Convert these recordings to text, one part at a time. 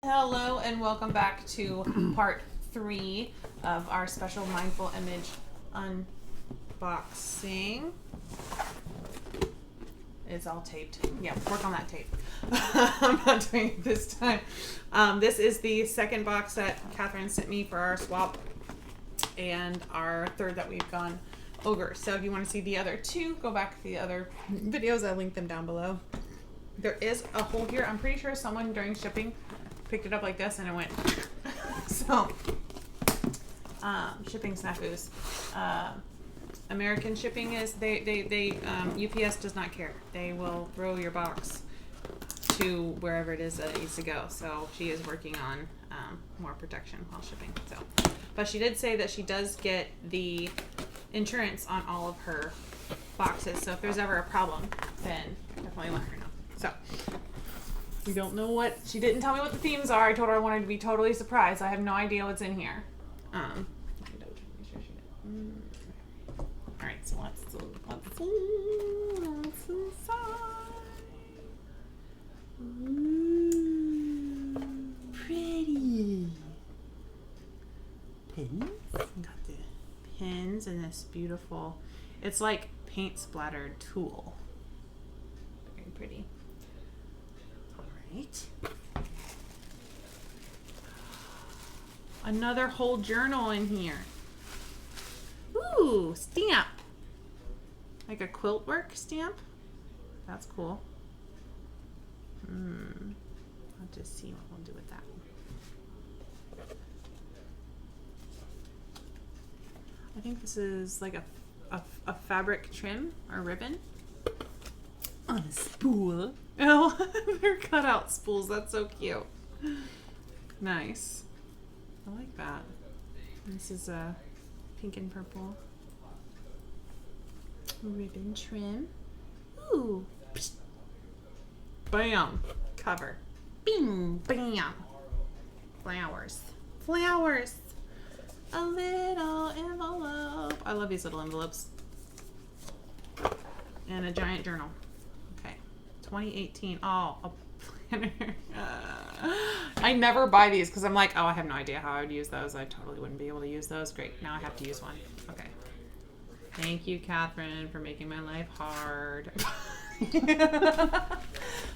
Hello and welcome back to part 3 of our special Mindful image unboxing. It's all taped. Yeah, work on that tape. I'm not doing it this time. This is the second box that Catherine sent me for our swap and our third that we've gone over. So if you want to see the other two, go back to the other videos. I linked them down below. There is a hole here. I'm pretty sure someone during shipping picked it up like this and it went so shipping snafus. American shipping is they UPS does not care. They will throw your box to wherever it is that it needs to go. So she is working on more protection while shipping. So, but she did say that she does get the insurance on all of her boxes. So if there's ever a problem, then definitely let her know. So we don't know what, she didn't tell me what the themes are. I told her I wanted to be totally surprised. I have no idea what's in here. Alright, so what's inside? Ooh, pretty. Pins? Got the pins and this beautiful, it's like paint splattered tulle. Very pretty. Right. Another whole journal in here. Ooh, stamp. Like a quilt work stamp. That's cool. I'll just see what we'll do with that. I think this is like a fabric trim or ribbon. On a spool. Oh, they're cutout spools. That's so cute. Nice. I like that. This is a pink and purple ribbon trim. Ooh. Psst. Bam. Cover. Bing. Bam. Flowers. Flowers. A little envelope. I love these little envelopes. And a giant journal. 2018. Oh, a planner. I never buy these because I'm like, oh, I have no idea how I would use those. I totally wouldn't be able to use those. Great. Now I have to use one. Okay. Thank you, Catherine, for making my life hard.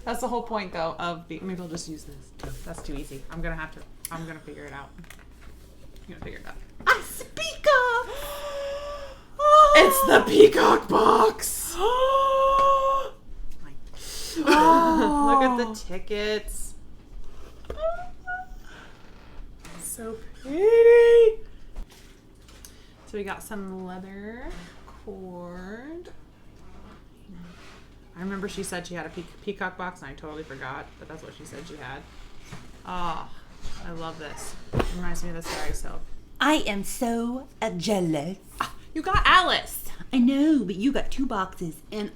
That's the whole point, though, of the... Maybe I'll just use this. That's too easy. I'm going to figure it out. I'm going to figure it out. A speaker! It's the peacock box! Oh. Look at the tickets. So pretty. So we got some leather cord. I remember she said she had a peacock box and I totally forgot, but that's what she said she had. Oh, I love this. It reminds me of the Starry Silk. I am so jealous. You got Alice. I know, but you got 2 boxes and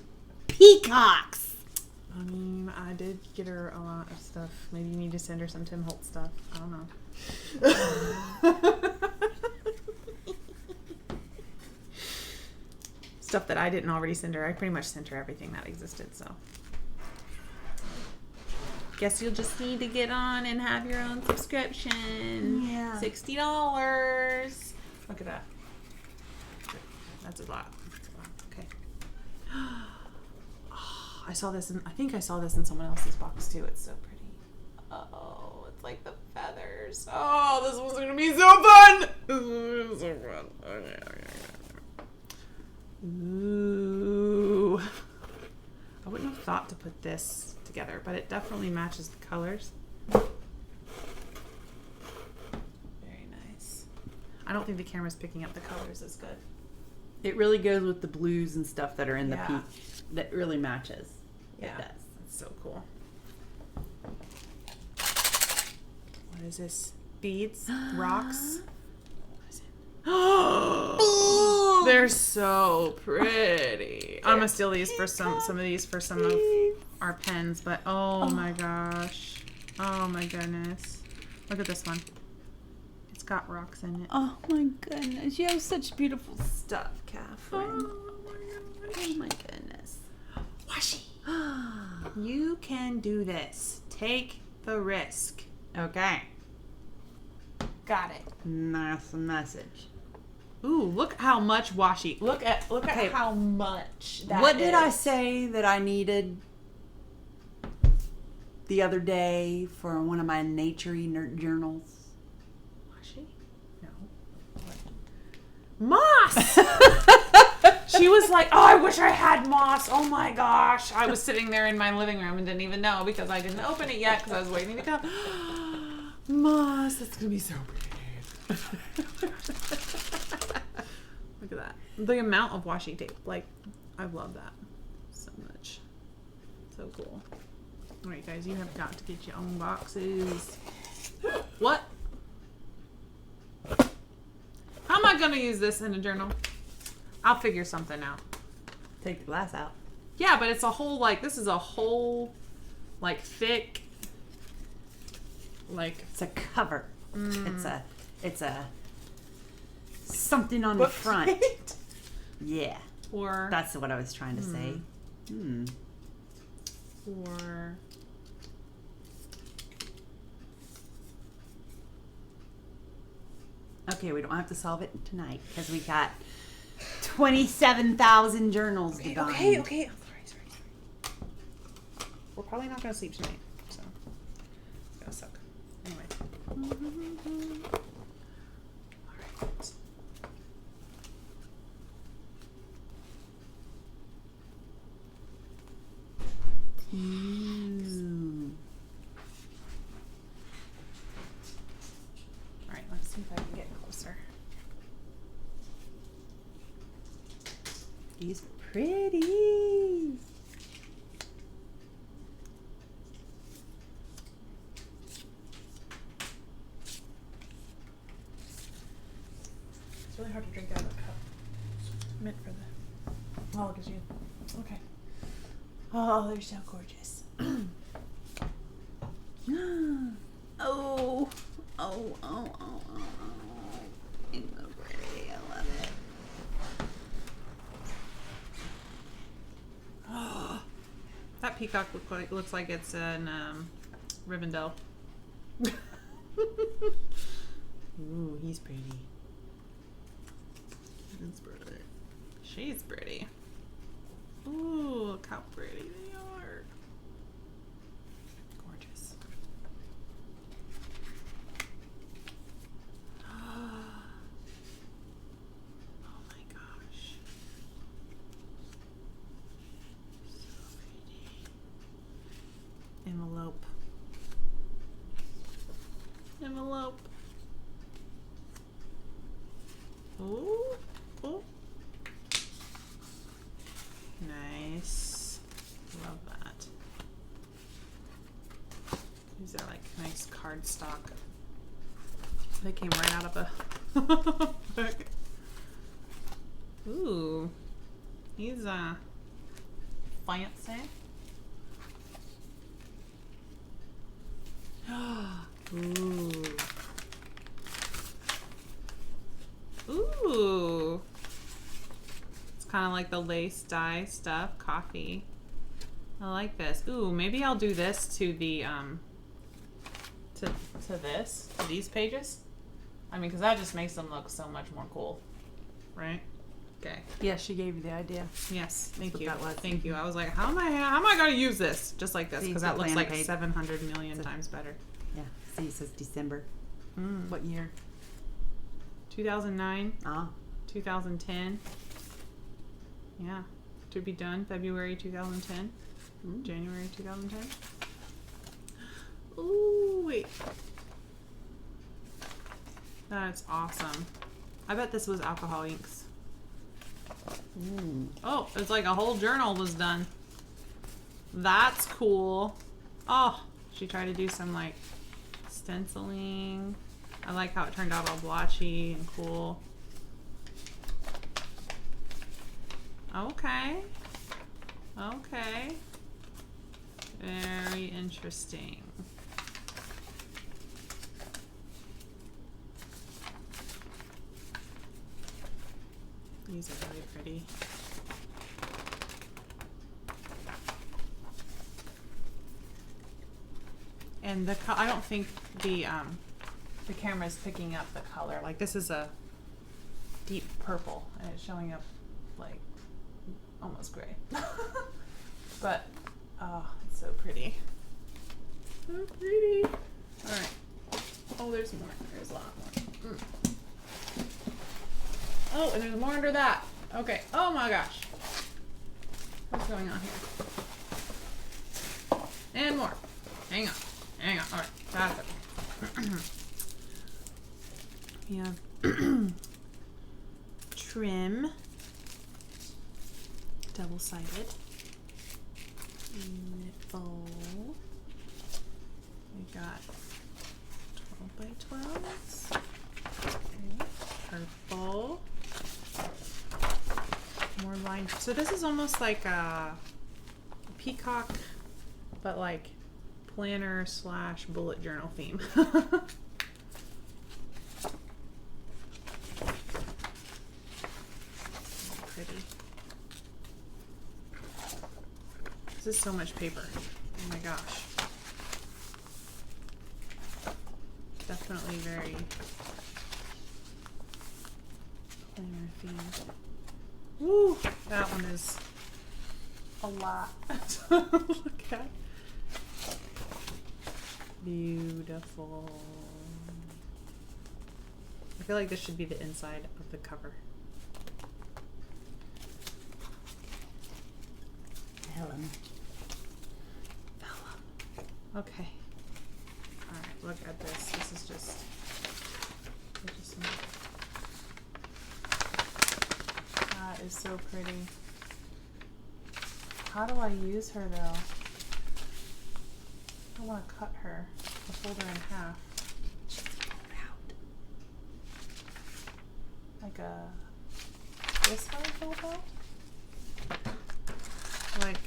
peacocks. I mean, I did get her a lot of stuff. Maybe you need to send her some Tim Holtz stuff. I don't know. Stuff that I didn't already send her. I pretty much sent her everything that existed, so. Guess you'll just need to get on and have your own subscription. Yeah. $60. Look at that. That's a lot. Okay. I saw this I think I saw this in someone else's box too. It's so pretty. Oh, it's like the feathers. Oh, this one's gonna be so fun. This one's gonna be so fun. Okay. Ooh. I wouldn't have thought to put this together, but it definitely matches the colors. Very nice. I don't think the camera's picking up the colors as good. It really goes with the blues and stuff that are in the Yeah. peach. That really matches. Yeah. It does. It's so cool. What is this? Beads? Rocks? What is it? They're so pretty. I'm gonna steal these for some of these for some of our pens, but oh my gosh. Oh my goodness. Look at this one. It's got rocks in it. Oh my goodness. You have such beautiful stuff, Catherine. Oh my gosh. Oh my goodness. Washi. You can do this. Take the risk. Okay. Got it. Nice message. Ooh, look how much washi. Look at Okay. how much that What did I is. say that I needed the other day for one of my nature-y journals? Washi? No. Moss! She was like, oh, I wish I had moss. Oh my gosh. I was sitting there in my living room and didn't even know because I didn't open it yet because I was waiting to come. Moss. That's going to be so pretty. Look at that. The amount of washi tape. Like, I love that so much. So cool. All right, guys, you have got to get your own boxes. What? How am I going to use this in a journal? I'll figure something out. Take the glass out. Yeah, but it's a whole, like, this is a whole, like, thick, like... It's a cover. It's a something on the front. Yeah. Or... That's what I was trying to say. Or... Okay, we don't have to solve it tonight because we got 27,000 journals to bind. Okay. I'm sorry. We're probably not going to sleep tonight, so it's going to suck. Anyway. All right. Ooh. All right, let's see if I can get closer. He's pretty. It's really hard to drink out of the cup. It's meant for the... Oh, look at you. Okay. Oh, they're so gorgeous. Oh. It's so pretty. I love it. That peacock looks like it's in Rivendell. Ooh, he's pretty. He's pretty. She's pretty. Ooh, look how pretty they are. Gorgeous. Oh my gosh. So pretty. Envelope. Ooh. Ooh. Nice. Love that. These are like nice cardstock. They came right out of a book. Ooh. He's fancy. Ooh. Ooh. It's kind of like the lace dye stuff. Coffee. I like this. Ooh, maybe I'll do this to the to these pages. I mean, because that just makes them look so much more cool, right? Okay. Yeah, she gave you the idea. Yes. Thank what you. that was. Thank you. I was like, how am I going to use this just like this? See, Because it's that a looks planner like page. 700 million times better. Yeah. See, it says December. Mm. What year? 2009, Ah. 2010. Yeah. To be done February 2010. January 2010. Ooh, wait. That's awesome. I bet this was alcohol inks. Oh, it's like a whole journal was done. That's cool. Oh, she tried to do some like stenciling. I like how it turned out all blotchy and cool. Okay. Okay. Very interesting. These are really pretty. And I don't think the camera is picking up the color. Like this is a deep purple, and it's showing up like almost gray. But oh, it's so pretty. So pretty. All right. Oh, there's more. There's a lot more. Oh, and there's more under that. Okay. Oh my gosh. What's going on here? And more. Hang on. Hang on. All right. That's it. We have trim. Double-sided. Mindfull. We got 12 by 12s. Okay. Purple. More line. So this is almost like a peacock, but like planner / bullet journal theme. Pretty. This is so much paper. Oh my gosh. Definitely very planner themed. Woo! That one is a lot to look at. Beautiful. I feel like this should be the inside of the cover. Helen. Okay. All right, look at this. This is just that is so pretty. How do I use her though? I want to cut her. I'll fold her in half. Like this how I fold out? Like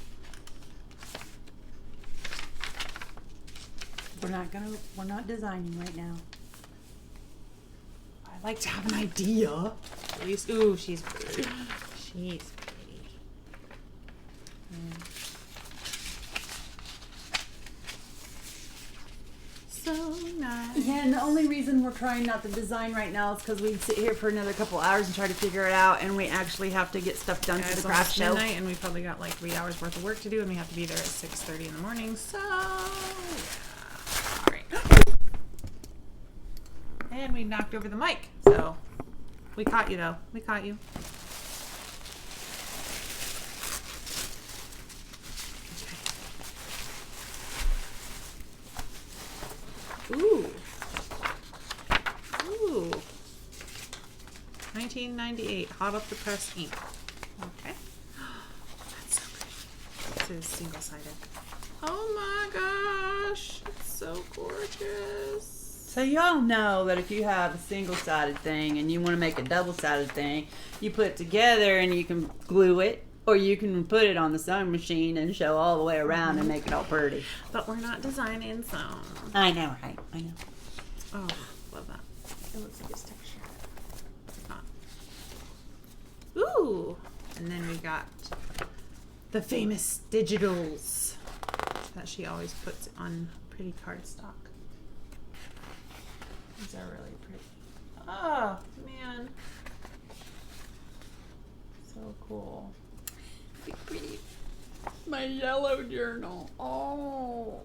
we're not designing right now. I like to have an idea. At least, ooh, she's pretty. She's pretty. So nice. Yeah, and the only reason we're trying not to design right now is because we'd sit here for another couple hours and try to figure it out, and we actually have to get stuff done for the craft show. Midnight, and we probably got like 3 hours worth of work to do, and we have to be there at 6:30 in the morning. So, yeah. All right. And we knocked over the mic. So, we caught you though. We caught you. Ooh. Ooh. 1998 hot off the press ink. Okay. That's so pretty. This is single-sided. Oh my gosh. It's so gorgeous. So y'all know that if you have a single-sided thing and you want to make a double-sided thing, you put it together and you can glue it, or you can put it on the sewing machine and sew all the way around and make it all pretty. But we're not designing, so. I know, right? I know. Oh, love that. It looks like it's texture. It's not. Ooh! And then we got the famous digitals that she always puts on pretty cardstock. These are really pretty. Oh, man. So cool. Pretty. My yellow journal. Oh.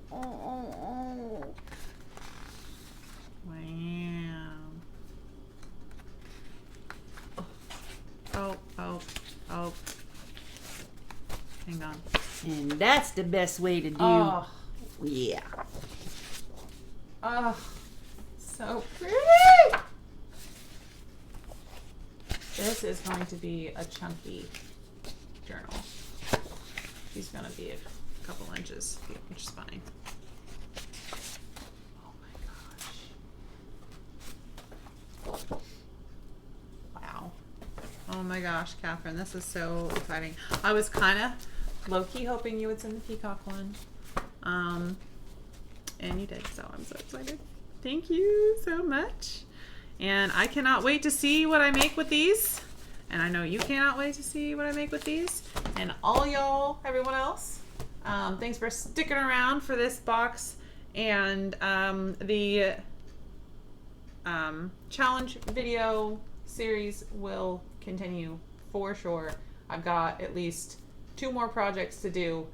Wow. Oh. Hang on. And that's the best way to do. Oh. Yeah. Oh. So pretty. This is going to be a chunky journal. She's going to be a couple inches, which is fine. Oh my gosh. Wow. Oh my gosh, Catherine, this is so exciting. I was kind of low-key hoping you would send the peacock one. And you did, so I'm so excited. Thank you so much. And I cannot wait to see what I make with these. And I know you cannot wait to see what I make with these. And all y'all, everyone else, thanks for sticking around for this box And the challenge video series will continue for sure. I've got at least 2 more projects to do.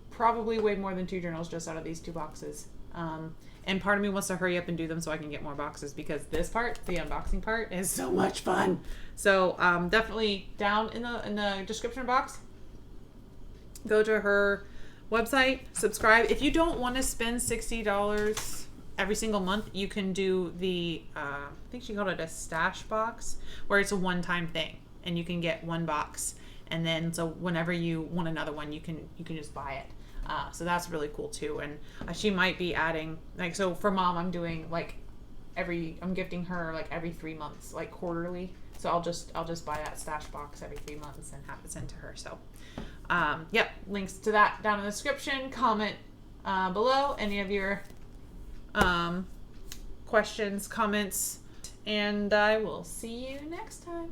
Probably way more than 2 journals just out of these 2 boxes. And part of me wants to hurry up and do them so I can get more boxes, because this part, the unboxing part, is so much fun. So definitely down in the description box, go to her website, subscribe. If you don't want to spend $60 every single month, you can do the I think she called it a stash box, where it's a one-time thing and you can get 1 box, and then so whenever you want another one, you can just buy it. So that's really cool too. And she might be adding, like, so for Mom, I'm doing like I'm gifting her like every 3 months, like quarterly. So I'll just buy that stash box every 3 months and have it sent to her. So yep, links to that down in the description. Comment below any of your questions, comments, and I will see you next time.